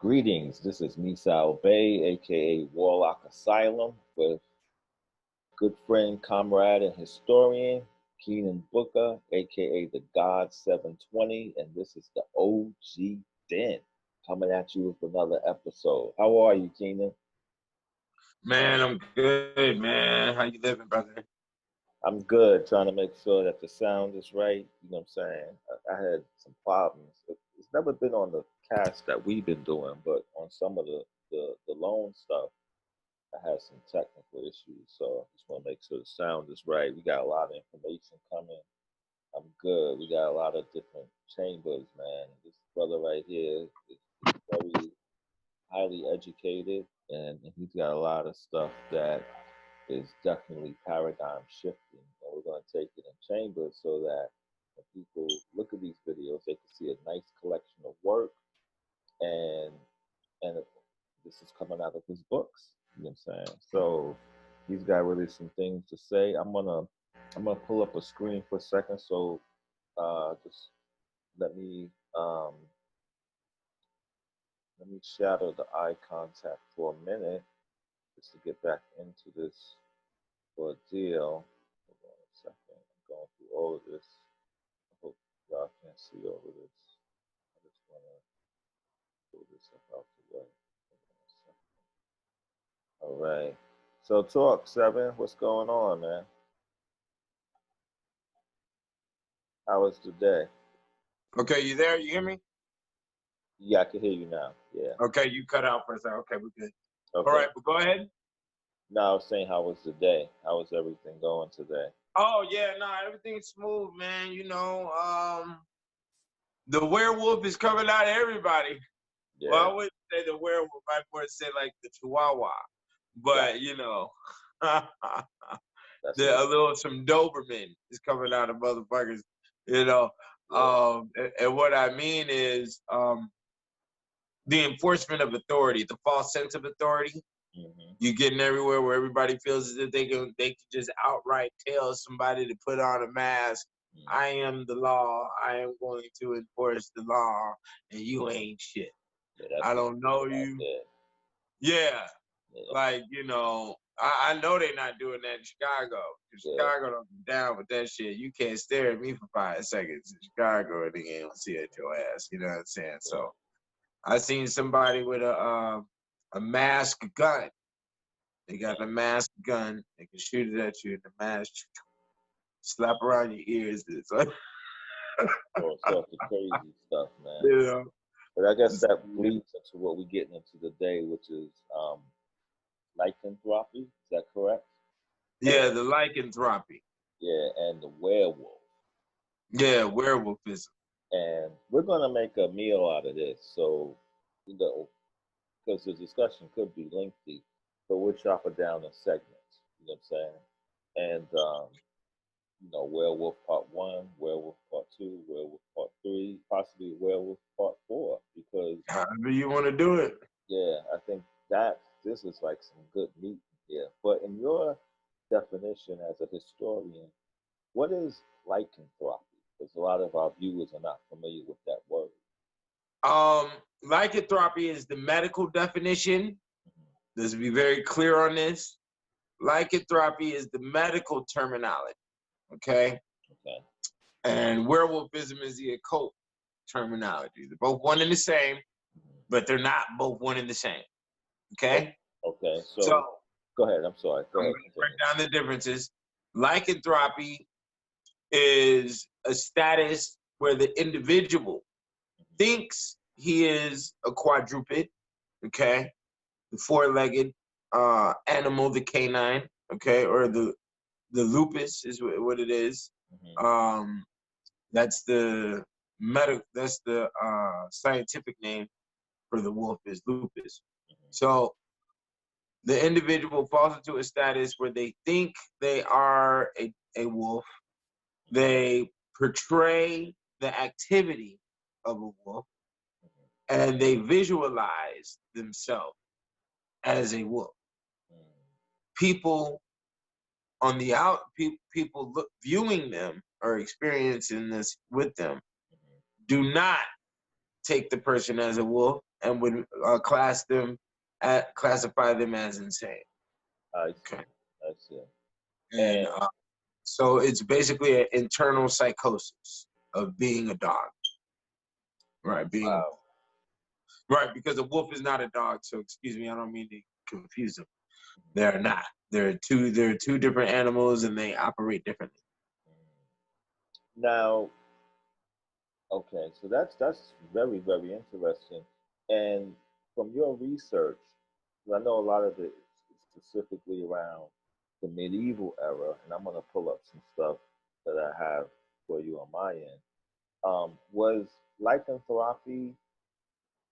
Greetings, this is Misal Bay, aka Warlock Asylum, with good friend, comrade, and historian, Keenan Booker, aka the God 720, and this is the OG Den, coming at you with another episode. How are you, Keenan? Man, I'm good, man. How you living, brother? I'm good, trying to make sure that the sound is right. You know what I'm saying? I had some problems. It's never been on the cast that we've been doing, but on some of the loan stuff, I had some technical issues, so I just want to make sure the sound is right. We got a lot of information coming. I'm good. We got a lot of different chambers, man. This brother right here is very highly educated, and he's got a lot of stuff that is definitely paradigm shifting. And we're going to take it in chambers so that when people look at these videos, they can see a nice collection of work, and this is coming out of his books. You know what I'm saying? So he's got really some things to say. I'm gonna pull up a screen for a second. So just let me um, let me shadow the eye contact for a minute just to get back into this ordeal. Hold on a second. I'm going through all of this. I hope y'all can see all of this. I just wanna pull this up out the way. All right. So talk, Seven. What's going on, man? How was the day? Okay, you there? You hear me? Yeah, I can hear you now. Yeah. Okay, you cut out for a second. Okay, we're good. Okay. All right, well, go ahead. No, I was saying, how was the day? How was everything going today? Oh, yeah, no, everything's smooth, man. The werewolf is coming out of everybody. Yeah. Well, I wouldn't say the werewolf. I'd more say, like, the chihuahua. But, some Doberman is coming out of motherfuckers, Yeah. And what I mean is, the enforcement of authority, the false sense of authority. Mm-hmm. You're getting everywhere where everybody feels as if they can just outright tell somebody to put on a mask. Mm-hmm. I am the law. I am going to enforce the law, and you ain't shit. Yeah, I don't know you. Yeah. Like, I know they're not doing that in Chicago. Chicago don't be down with that shit. You can't stare at me for 5 seconds in Chicago and they ain't gonna see at your ass. You know what I'm saying? So I seen somebody with a mask gun. They got a mask gun. They can shoot it at you in the mask. Slap around your ears. It's like all sorts of crazy stuff, man. Yeah. But I guess that leads into what we're getting into today, which is lycanthropy. Is that correct? Yeah, the lycanthropy. Yeah, and the werewolf. Yeah, werewolfism. And we're going to make a meal out of this. So, because the discussion could be lengthy, but we'll chop it down in segments. You know what I'm saying? And, werewolf part 1, werewolf part 2, werewolf part 3, possibly werewolf part 4, because however you want to do it. Yeah, I think this is like some good meat here. But in your definition as a historian, what is lycanthropy? Because a lot of our viewers are not familiar with that word. Lycanthropy is the medical definition. Mm-hmm. Let's be very clear on this. Lycanthropy is the medical terminology. Okay. And werewolfism is the occult terminology. They're both one and the same, but they're not both one and the same. Okay. Okay. So go ahead. I'm sorry. Go ahead. Break down the differences. Lycanthropy is a status where the individual thinks he is a quadruped. Okay. The four-legged animal, the canine. Okay. Or the lupus is what it is. Mm-hmm. That's the scientific name for the wolf is lupus. Mm-hmm. So the individual falls into a status where they think they are a wolf. They portray the activity of a wolf, and they visualize themselves as a wolf. People on the people viewing them or experiencing this with them do not take the person as a wolf and would classify them as insane. I see. Okay. I see. And so it's basically an internal psychosis of being a dog. Right, Wow. right, because a wolf is not a dog. So excuse me, I don't mean to confuse them. They're not. They're two different animals, and they operate differently. Now, okay, so that's very, very interesting. And from your research, 'cause I know a lot of it is specifically around the medieval era, and I'm gonna pull up some stuff that I have for you on my end. Was lycanthropy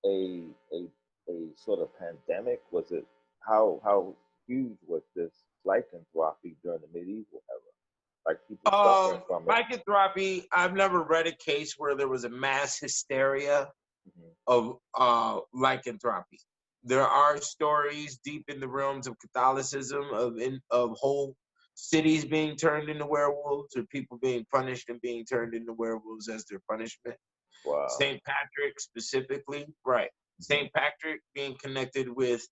a a a sort of pandemic? Was it how huge was this lycanthropy during the medieval era? Like people suffering from it? Lycanthropy, I've never read a case where there was a mass hysteria Mhm. of lycanthropy. There are stories deep in the realms of Catholicism of whole cities being turned into werewolves, or people being punished and being turned into werewolves as their punishment. Wow. St. Patrick specifically, right? Mhm. St. Patrick being connected with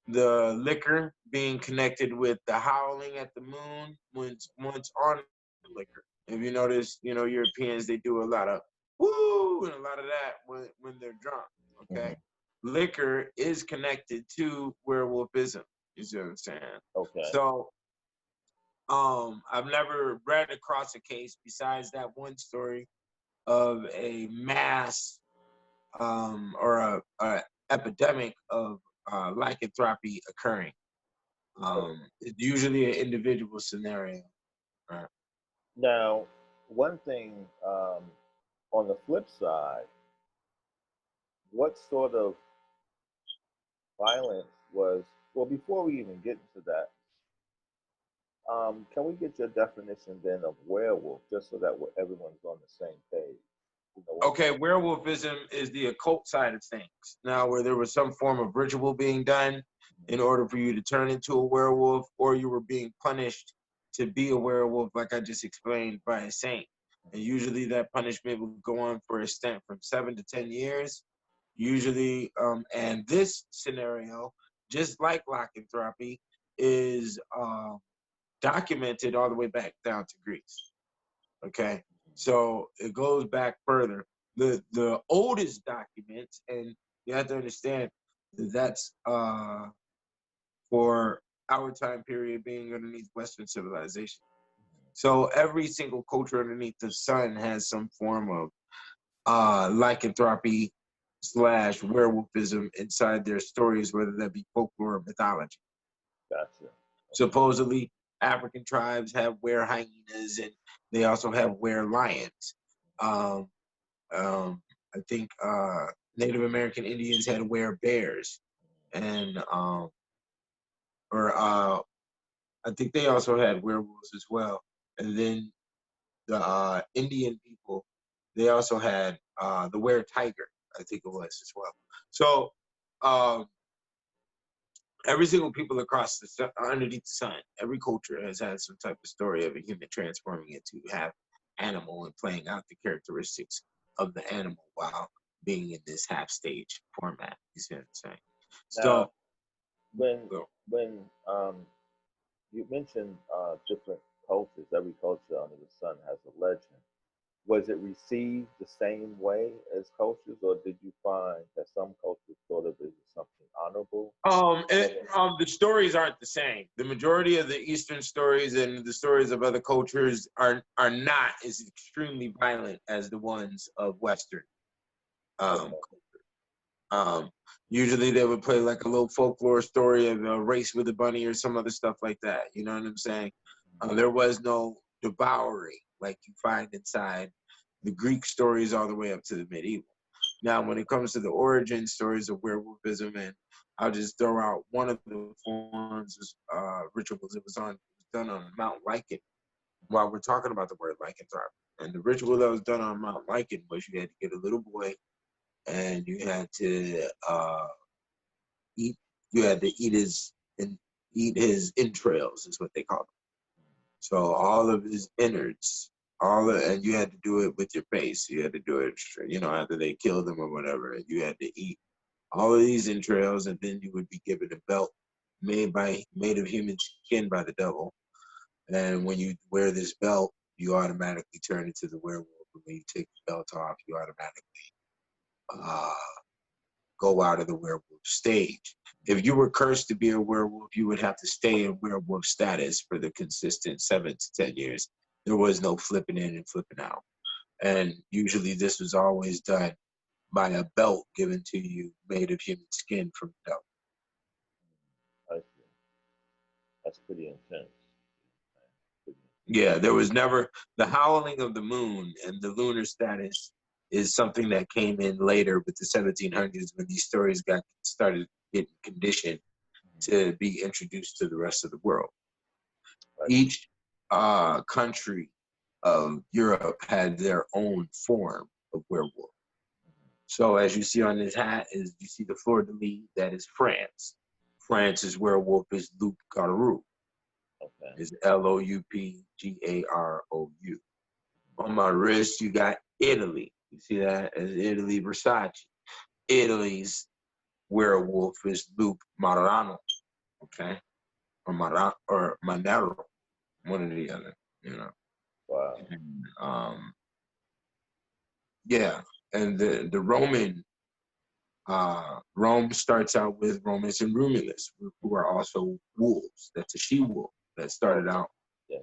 the liquor, being connected with the howling at the moon once on the liquor. If you notice, Europeans, they do a lot of woo and a lot of that when they're drunk. Okay, Mhm. liquor is connected to werewolfism. You see what I'm saying? Okay. So, I've never read across a case besides that one story of a mass or a epidemic of lycanthropy occurring. It's usually an individual scenario. Right. Now, one thing on the flip side, what sort of violence was, well, before we even get into that, can we get your definition then of werewolf, just so that everyone's on the same page? You know what? Okay, werewolfism is the occult side of things. Now, where there was some form of ritual being done in order for you to turn into a werewolf, or you were being punished to be a werewolf, like I just explained, by a saint. And usually that punishment would go on for a stint from 7 to 10 years. Usually, and this scenario, just like lycanthropy, is documented all the way back down to Greece. Okay, so it goes back further. The oldest documents, and you have to understand that that's for our time period being underneath Western civilization. So every single culture underneath the sun has some form of lycanthropy slash werewolfism inside their stories, whether that be folklore or mythology. Gotcha. Supposedly, African tribes have were hyenas, and they also have were lions. Um, I think Native American Indians had were bears, and or I think they also had werewolves as well. And then the Indian people, they also had the were tiger, I think it was as well. So um, every single people across the sun, underneath the sun, every culture has had some type of story of a human transforming into half animal and playing out the characteristics of the animal while being in this half stage format. You see what I'm saying? Now, So, when well, when you mentioned different cultures, every culture under the sun has a legend. Was it received the same way as cultures, or did you find that some cultures thought of it as something honorable? the stories aren't the same. The majority of the Eastern stories and the stories of other cultures are not as extremely violent as the ones of Western. Um, Okay. Um, Usually they would play like a little folklore story of a race with a bunny or some other stuff like that. You know what I'm saying? There was no devouring like you find inside the Greek stories all the way up to the medieval. Now, when it comes to the origin stories of werewolfism, and I'll just throw out one of the forms of rituals. It was done on Mount Lycaon. While we're talking about the word lycanthropy, and the ritual that was done on Mount Lycaon was you had to get a little boy and you had to eat. You had to eat his entrails, is what they call them. So all of his innards, and you had to do it with your face. You had to do it, after they killed him or whatever. And you had to eat all of these entrails, and then you would be given a belt made of human skin by the devil. And when you wear this belt, you automatically turn into the werewolf. And when you take the belt off, you automatically uh, go out of the werewolf stage. If you were cursed to be a werewolf, you would have to stay in werewolf status for the consistent 7 to 10 years. There was no flipping in and flipping out. And usually this was always done by a belt given to you made of human skin from the devil. I see. That's pretty intense. Yeah, there was never the howling of the moon, and the lunar status is something that came in later with the 1700s when these stories started getting conditioned to be introduced to the rest of the world. Each country of Europe had their own form of werewolf. So as you see on this hat, is you see the fleur de lis, that is France. France's werewolf is Loup Garou. Okay. Is Loupgarou. On my wrist, you got Italy. You see that as Italy Versace. Italy's werewolf is Luke Marano. Okay, or Manero, one or the other. You know. Wow. And, yeah, and the Roman. Rome starts out with Romans and Romulus, who are also wolves. That's a she-wolf that started out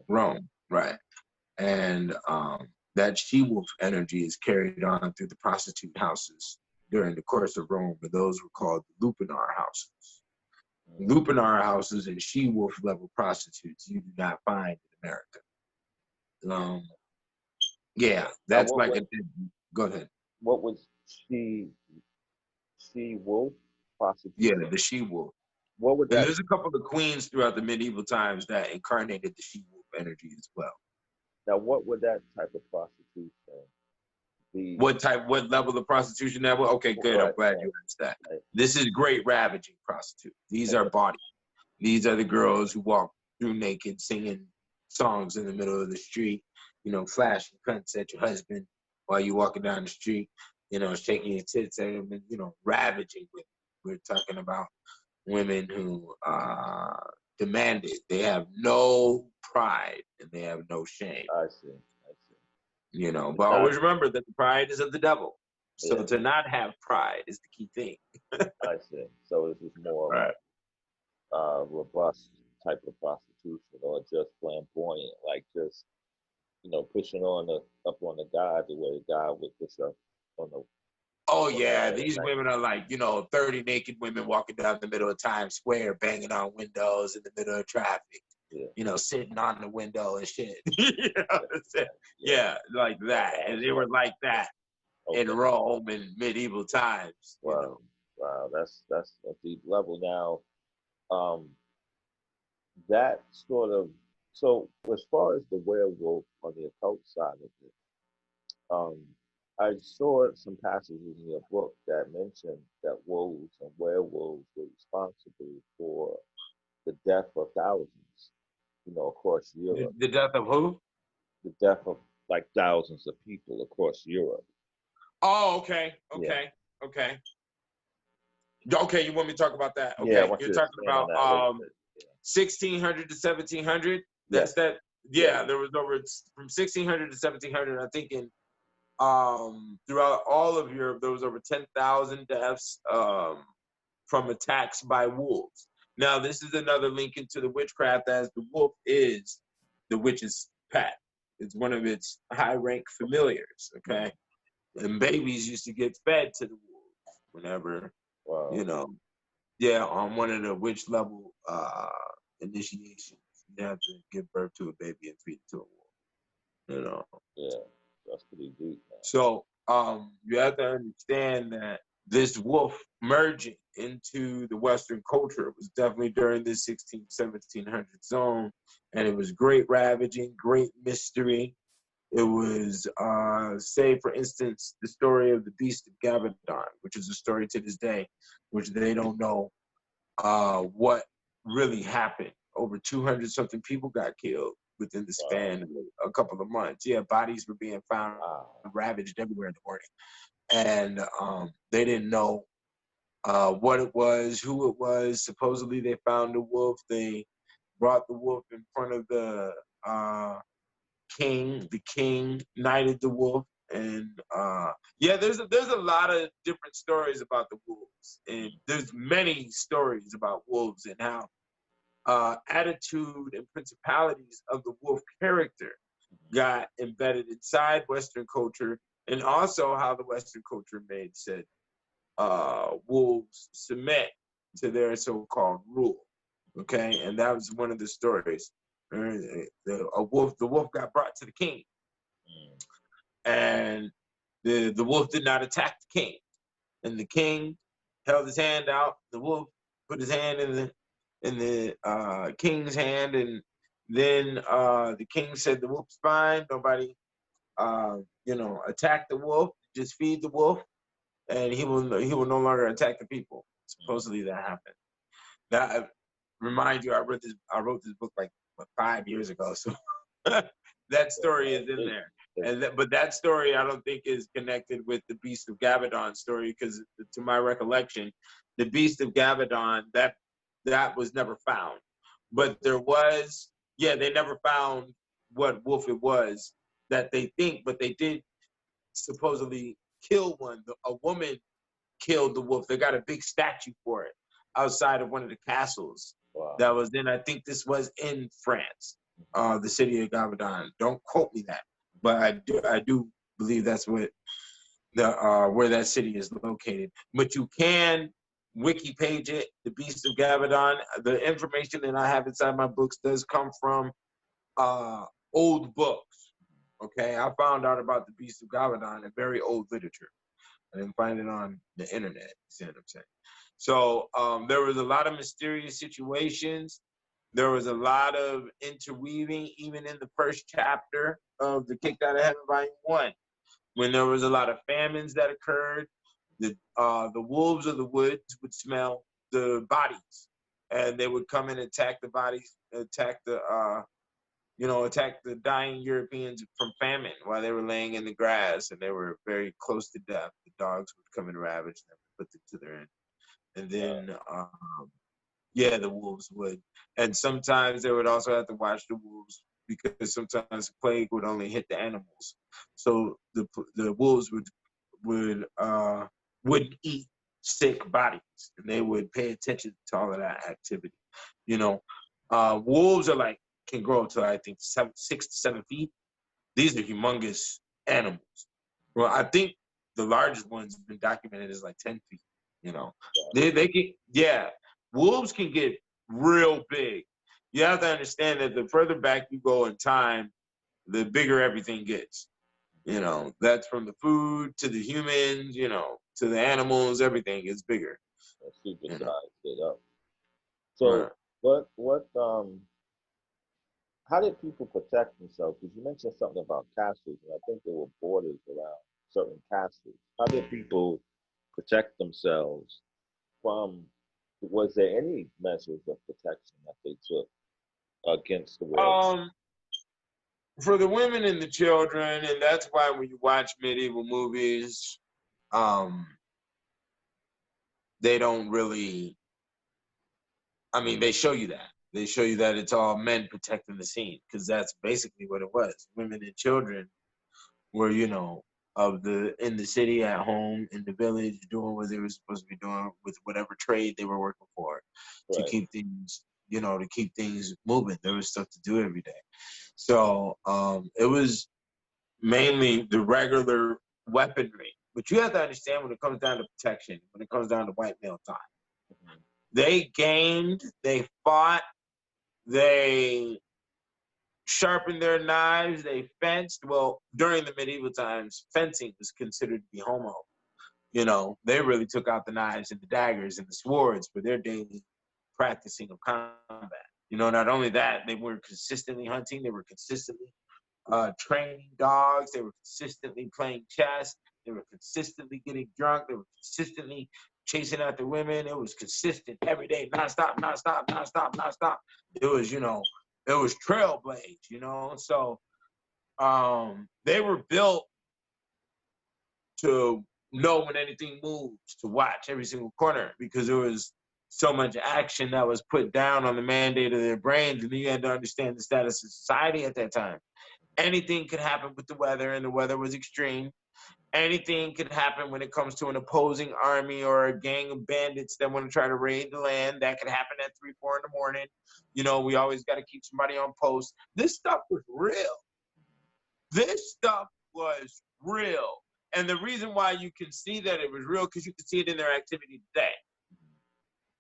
Rome, right? And that she-wolf energy is carried on through the prostitute houses during the course of Rome, but those were called lupanar houses. Lupanar houses and she-wolf level prostitutes you do not find in America. Yeah, that's like a. Go ahead. What was she-wolf prostitute? Yeah, the she-wolf. What would that? There's a couple of queens throughout the medieval times that incarnated the she-wolf energy as well. Now, what would that type of prostitution be? What level of prostitution that was? Okay, good. I'm glad you asked that. Right. This is great ravaging prostitute. These are body. These are the girls who walk through naked, singing songs in the middle of the street, you know, flashing cunts at your husband while you're walking down the street, you know, shaking your tits at him, and, you know, ravaging women. We're talking about women who demand it. They have no pride and they have no shame. I see. You know, but always remember that the pride is of the devil. So to not have pride is the key thing. I see. So this is more robust type of prostitution, or just flamboyant, like just, you know, pushing up on the guy the way God would push up on the. Oh yeah, these women are like, you know, 30 naked women walking down the middle of Times Square, banging on windows in the middle of traffic. Yeah. You know, sitting on the window and shit. You know what I'm saying? Yeah, like that. And they were like that in Rome in medieval times. Wow. You know? Wow, that's a deep level. Now, that sort of, so as far as the werewolf on the occult side of it, I saw some passages in your book that mentioned that wolves and werewolves were responsible for the death of thousands, you know, across Europe. The death of who? The death of like thousands of people across Europe. Oh, okay. Okay. You want me to talk about that? Okay. Yeah, you're talking about 1600 to 1700. That's that. Yeah, there was over from 1600 to 1700. I think in throughout all of Europe, there was over 10,000 deaths from attacks by wolves. Now, this is another link into the witchcraft, as the wolf is the witch's pet. It's one of its high-rank familiars, okay? And babies used to get fed to the wolves whenever, you know, on one of the witch level initiations, you have to give birth to a baby and feed it to a wolf, you know? Yeah. That's pretty deep, man. So you have to understand that this wolf merging into the Western culture was definitely during the 1700 zone, and it was great ravaging, great mystery. It was, say, for instance, the story of the Beast of Gavadon, which is a story to this day, which they don't know what really happened. Over 200-something people got killed within the span of a couple of months. Yeah, bodies were being found ravaged everywhere in the morning. And they didn't know what it was, who it was. Supposedly they found the wolf. They brought the wolf in front of the king. The king knighted the wolf. And yeah, there's a lot of different stories about the wolves. And there's many stories about wolves and how attitude and principalities of the wolf character got embedded inside Western culture, and also how the Western culture made said wolves submit to their so-called rule. Okay, and that was one of the stories. The wolf got brought to the king, and the wolf did not attack the king, and the king held his hand out. The wolf put his hand in the king's hand, and then the king said, "The wolf's fine. Nobody, attack the wolf. Just feed the wolf, and he will no longer attack the people." Supposedly that happened. That remind you, I wrote this book like 5 years ago, so that story is in there. But that story I don't think is connected with the Beast of Gabadon story, because to my recollection, the Beast of Gabadon that was never found. But there was, they never found what wolf it was that they think, but they did supposedly kill one. A woman killed the wolf. They got a big statue for it outside of one of the castles. Wow. That was in, I think this was in France, the city of Gabadon. Don't quote me that, but I do believe that's what where that city is located. But you can wiki page it, the Beast of Gabadon. The information that I have inside my books does come from old books. Okay, I found out about the Beast of Gabadon in very old literature. I didn't find it on the internet. You see what I'm saying? So there was a lot of mysterious situations. There was a lot of interweaving, even in the first chapter of the Kicked Out of Heaven Volume 1, when there was a lot of famines that occurred. The wolves of the woods would smell the bodies, and they would come and attack the bodies, attack the dying Europeans from famine while they were laying in the grass, and they were very close to death. The dogs would come and ravage them, put them to their end. And then, the wolves would. And sometimes they would also have to watch the wolves, because sometimes the plague would only hit the animals. So the wolves wouldn't eat sick bodies, and they would pay attention to all of that activity. Wolves can grow to, I think, 6 to 7 feet. These are humongous animals. Well, I think the largest one's been documented as like 10 feet. They can, wolves can get real big. You have to understand that the further back you go in time, the bigger everything gets. That's from the food to the humans, to the animals, everything gets bigger. Supersized it up. So what how did people protect themselves? Because you mentioned something about castles, and I think there were borders around certain castles. How did people protect themselves from? Was there any measures of protection that they took against the wolves? For the women and the children, and that's why when you watch medieval movies, they don't really. I mean, they show you that. They show you that it's all men protecting the scene, because that's basically what it was. Women and children were, in the city, at home, in the village, doing what they were supposed to be doing with whatever trade they were working for, to keep things, to keep things moving. There was stuff to do every day. So it was mainly the regular weaponry. But you have to understand, when it comes down to protection, when it comes down to white male time, they gamed, they fought, they sharpened their knives, they fenced. Well, during the medieval times, fencing was considered to be homo. They really took out the knives and the daggers and the swords for their daily practicing of combat. Not only that, they were consistently hunting, they were consistently training dogs, they were consistently playing chess, they were consistently getting drunk, they were consistently chasing after women. It was consistent every day, nonstop. It was, it was trailblaze, So they were built to know when anything moves, to watch every single corner, because there was so much action that was put down on the mandate of their brains, and you had to understand the status of society at that time. Anything could happen with the weather, and the weather was extreme. Anything could happen when it comes to an opposing army or a gang of bandits that want to try to raid the land. That could happen at 3, 4 in the morning. You know, we always got to keep somebody on post. This stuff was real. This stuff was real. And the reason why you can see that it was real, because you can see it in their activity today.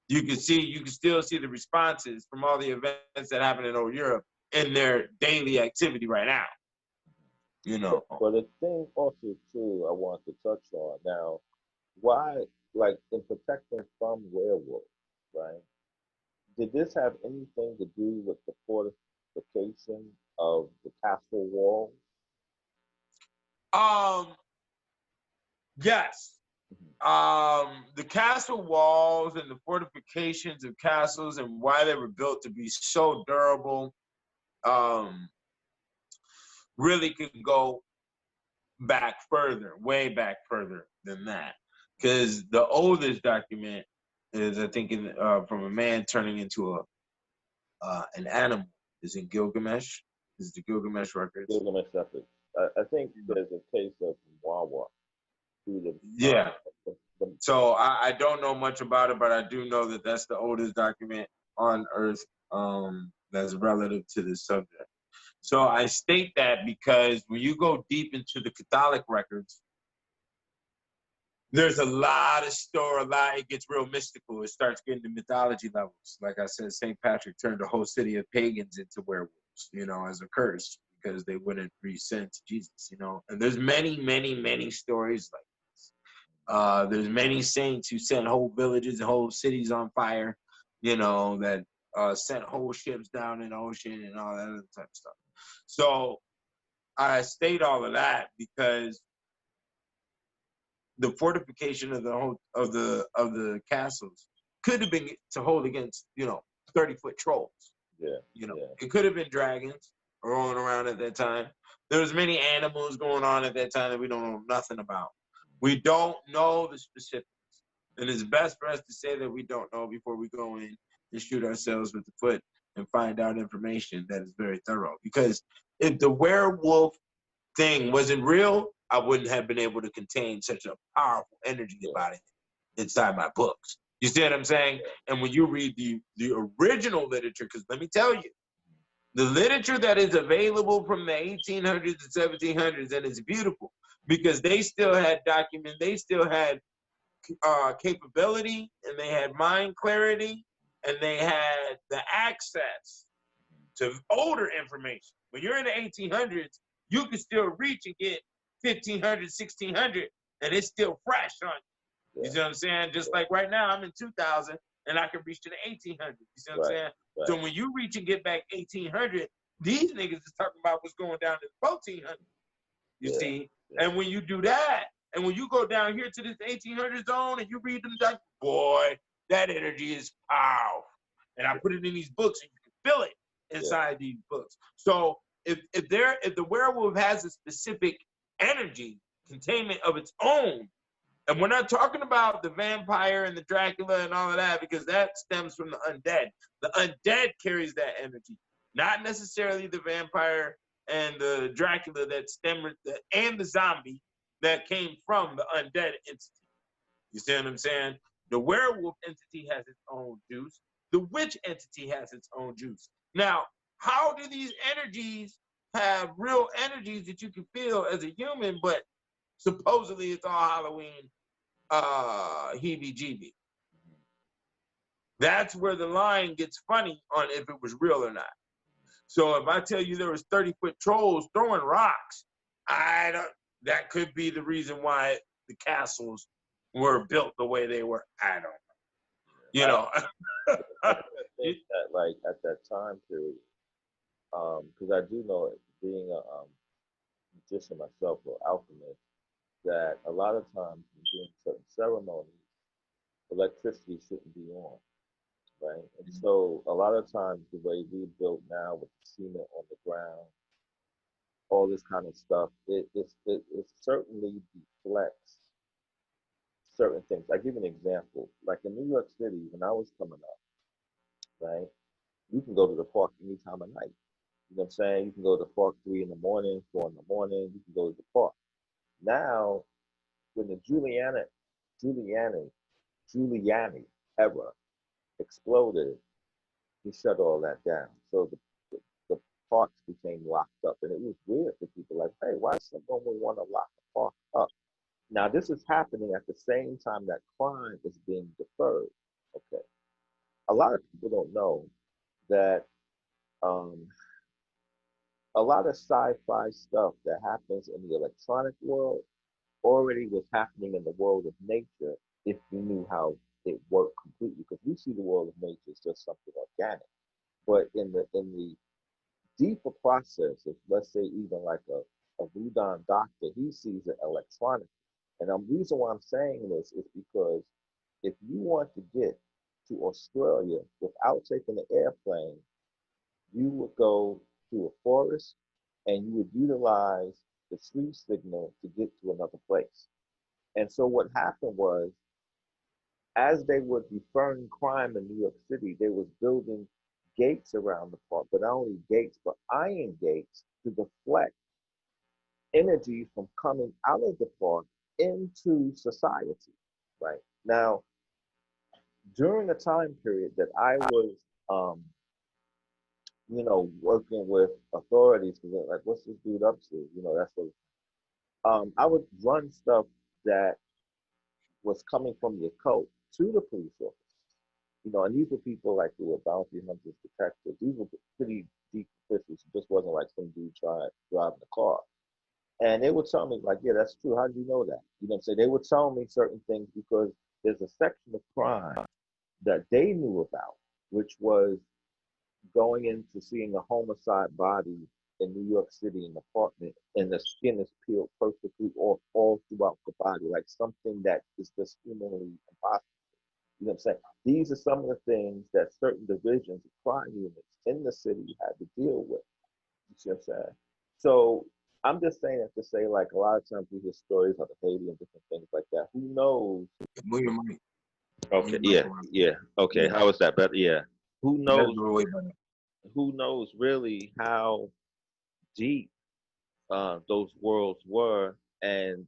You can still see the responses from all the events that happen in old Europe in their daily activity right now. You know. But the thing also too I want to touch on now, why, like in protecting from werewolves, right? Did this have anything to do with the fortification of the castle walls? Yes. Mhm. The castle walls and the fortifications of castles and why they were built to be so durable, really could go back further, way back further than that. Because the oldest document is, I think, from a man turning into an animal, is in Gilgamesh. Is the Gilgamesh records? Gilgamesh Records. I think there's a case of Wawa through Yeah. the So I don't know much about it, but I do know that that's the oldest document on Earth that's relative to this subject. So I state that because when you go deep into the Catholic records, there's a lot of it gets real mystical. It starts getting to mythology levels. Like I said, St. Patrick turned a whole city of pagans into werewolves, you know, as a curse because they wouldn't resent Jesus, you know. And there's many, many, many stories like this. There's many saints who set whole villages and whole cities on fire, you know, that sent whole ships down in the ocean and all that other type of stuff. So I state all of that because the fortification of the castles could have been to hold against 30-foot trolls. Yeah. It could have been dragons rolling around at that time. There was many animals going on at that time that we don't know nothing about. We don't know the specifics, and it's best for us to say that we don't know before we go in and shoot ourselves with the foot and find out information that is very thorough. Because if the werewolf thing wasn't real, I wouldn't have been able to contain such a powerful energy about it inside my books. You see what I'm saying? And when you read the original literature, because let me tell you, the literature that is available from the 1800s and 1700s, and it's beautiful because they still had documents, they still had capability, and they had mind clarity, and they had the access to older information. When you're in the 1800s, you can still reach and get 1500, 1600, and it's still fresh on you. You see what I'm saying? Just like right now, I'm in 2000, and I can reach to the 1800s. You see what I'm saying? Right. So when you reach and get back 1800, these niggas is talking about what's going down in the 1400s. You see? And when you do that, and when you go down here to this 1800 zone and you read them, like, boy, that energy is powerful. And I put it in these books, and you can feel it inside these books. So if the werewolf has a specific energy containment of its own, and we're not talking about the vampire and the Dracula and all of that, because that stems from the undead. The undead carries that energy, not necessarily the vampire and the Dracula and the zombie that came from the undead entity. You see what I'm saying? The werewolf entity has its own juice. The witch entity has its own juice. Now, how do these energies have real energies that you can feel as a human, but supposedly it's all Halloween heebie-jeebie? That's where the line gets funny on if it was real or not. So if I tell you there was 30-foot trolls throwing rocks, that could be the reason why the castles were built the way they were. I don't know. You know. I think that, like, at that time period, because I do know it, being a magician myself or alchemist, that a lot of times when doing certain ceremonies, electricity shouldn't be on, right? And so a lot of times the way we build now with the cement on the ground, all this kind of stuff, it certainly deflects certain things. I give you an example. Like in New York City, when I was coming up, right, you can go to the park any time of night. You know what I'm saying? You can go to the park 3 in the morning, 4 in the morning. You can go to the park. Now, when the Giuliani, Giuliani era exploded, he shut all that down. So the parks became locked up, and it was weird for people. Like, hey, why does someone would want to lock the park up? Now, this is happening at the same time that crime is being deferred. Okay, a lot of people don't know that um, a lot of sci-fi stuff that happens in the electronic world already was happening in the world of nature if you knew how it worked completely. Because we see the world of nature as just something organic, but in the deeper process of, let's say, even like a Rudon doctor, he sees it electronically. And the reason why I'm saying this is because if you want to get to Australia without taking the airplane, you would go to a forest and you would utilize the tree signal to get to another place. And so what happened was, as they were deferring crime in New York City, they was building gates around the park, but not only gates, but iron gates to deflect energy from coming out of the park into society. Right now, during the time period that I was, um, working with authorities, because like, what's this dude up to? That's what. I would run stuff that was coming from the occult to the police officer. And these were people like who were bounty hunters, detectives. These were pretty deep officials. It just wasn't like some dude driving a car. And they would tell me, like, yeah, that's true. How do you know that? You know what I'm saying? They would tell me certain things because there's a section of crime that they knew about, which was going into seeing a homicide body in New York City in an apartment, and the skin is peeled perfectly off all throughout the body, like something that is just humanly impossible. You know what I'm saying? These are some of the things that certain divisions of crime units in the city had to deal with. You see what I'm saying? So I'm just saying that to say, like, a lot of times we hear stories of the Haiti and different things like that. Who knows? Move your mic. Okay, yeah. Okay, Yeah. how is that better? Yeah. Who That's knows? way better. Who knows really how deep those worlds were, and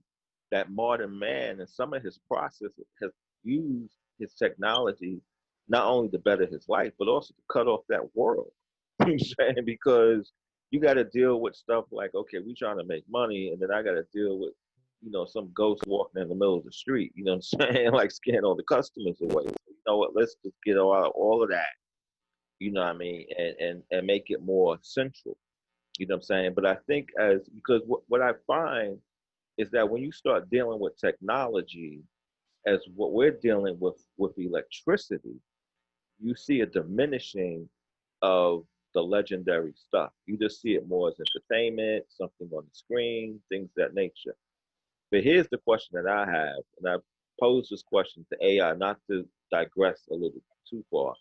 that modern man and some of his processes has used his technology not only to better his life, but also to cut off that world. You know what I'm saying? Because you got to deal with stuff like, okay, we trying to make money, and then I got to deal with, some ghost walking in the middle of the street. You know what I'm saying? Like scaring all the customers away. So, you know what? Let's just get all of that. You know what I mean? And make it more central. You know what I'm saying? But I think because what I find is that when you start dealing with technology as what we're dealing with electricity, you see a diminishing of the legendary stuff. You just see it more as entertainment, something on the screen, things of that nature. But here's the question that I have, and I pose this question to AI, not to digress a little too far,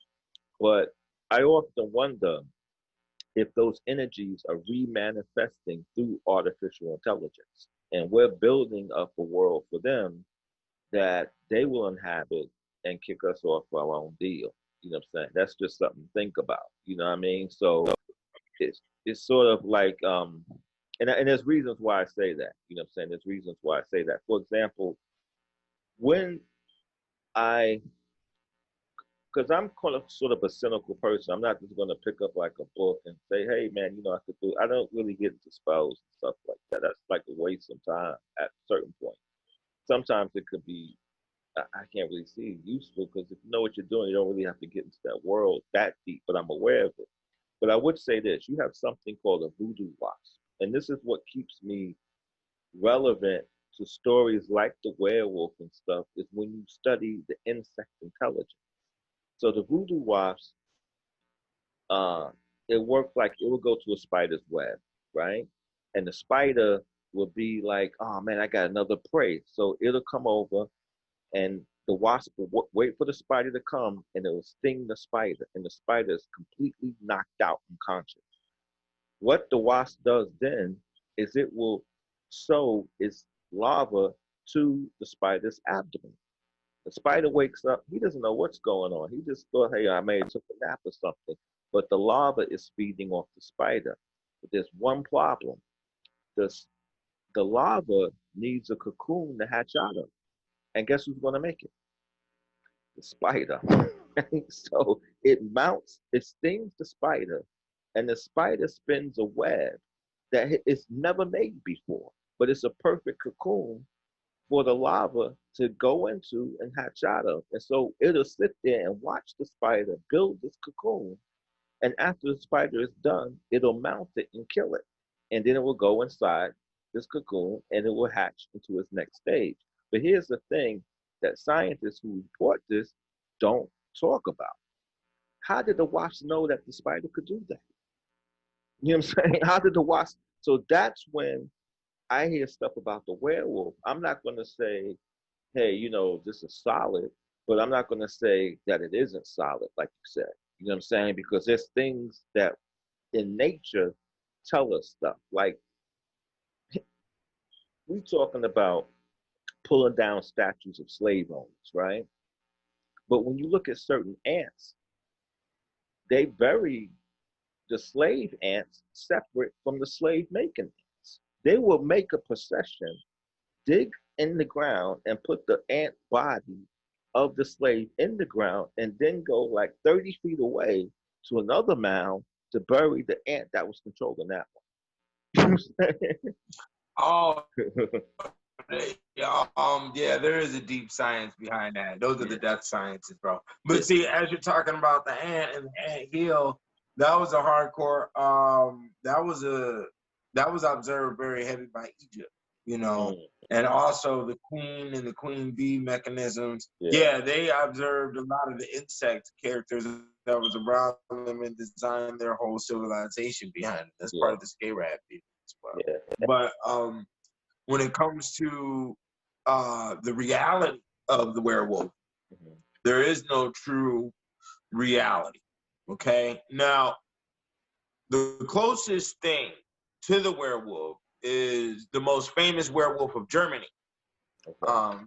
but I often wonder if those energies are remanifesting through artificial intelligence. And we're building up a world for them that they will inhabit and kick us off our own deal. You know what I'm saying? That's just something to think about. You know what I mean? So it's sort of like and there's reasons why I say that. You know what I'm saying? There's reasons why I say that. For example, when I because I'm kind of sort of a cynical person. I'm not just going to pick up like a book and say, "Hey, man, I could do." I don't really get into spells and stuff like that. That's like a waste of time at certain points. Sometimes it could be I can't really see it useful because if you know what you're doing, you don't really have to get into that world that deep. But I'm aware of it. But I would say this: you have something called a voodoo wasp, and this is what keeps me relevant to stories like the werewolf and stuff. Is when you study the insect intelligence. So the voodoo wasp, uh, it worked like it would go to a spider's web, right? And the spider will be like, "Oh man, I got another prey." So it'll come over, and the wasp will wait for the spider to come, and it will sting the spider, and the spider is completely knocked out unconscious. What the wasp does then is it will sew its larva to the spider's abdomen. The spider wakes up. He doesn't know what's going on. He just thought, hey, I may have took a nap or something. But the larva is feeding off the spider. But there's one problem. The, the larva needs a cocoon to hatch out of. And guess who's going to make it? The spider. So it mounts, it stings the spider, and the spider spins a web that it's never made before. But it's a perfect cocoon for the larva to go into and hatch out of. And so it'll sit there and watch the spider build this cocoon. And after the spider is done, it'll mount it and kill it. And then it will go inside this cocoon and it will hatch into its next stage. But here's the thing that scientists who report this don't talk about. How did the wasp know that the spider could do that? You know what I'm saying? How did the wasp? So that's when I hear stuff about the werewolf. I'm not going to say, hey, you know, this is solid, but I'm not going to say that it isn't solid, like you said. You know what I'm saying? Because there's things that in nature tell us stuff. Like we talking about pulling down statues of slave owners, right? But when you look at certain ants, they bury the slave ants separate from the slave making ants. They will make a procession, dig in the ground, and put the ant body of the slave in the ground, and then go like 30 feet away to another mound to bury the ant that was controlling that one. Oh, yeah, there is a deep science behind that. Those are the death sciences, bro. But see, as you're talking about the ant and the ant hill, that was a hardcore. That was observed very heavy by Egypt, you know, and also the queen and the queen bee mechanisms. Yeah, they observed a lot of the insect characters that was around them and designed their whole civilization behind it. That's part of the Scarab people as well. But when it comes to the reality of the werewolf, there is no true reality. Okay, now the closest thing to the werewolf is the most famous werewolf of Germany, the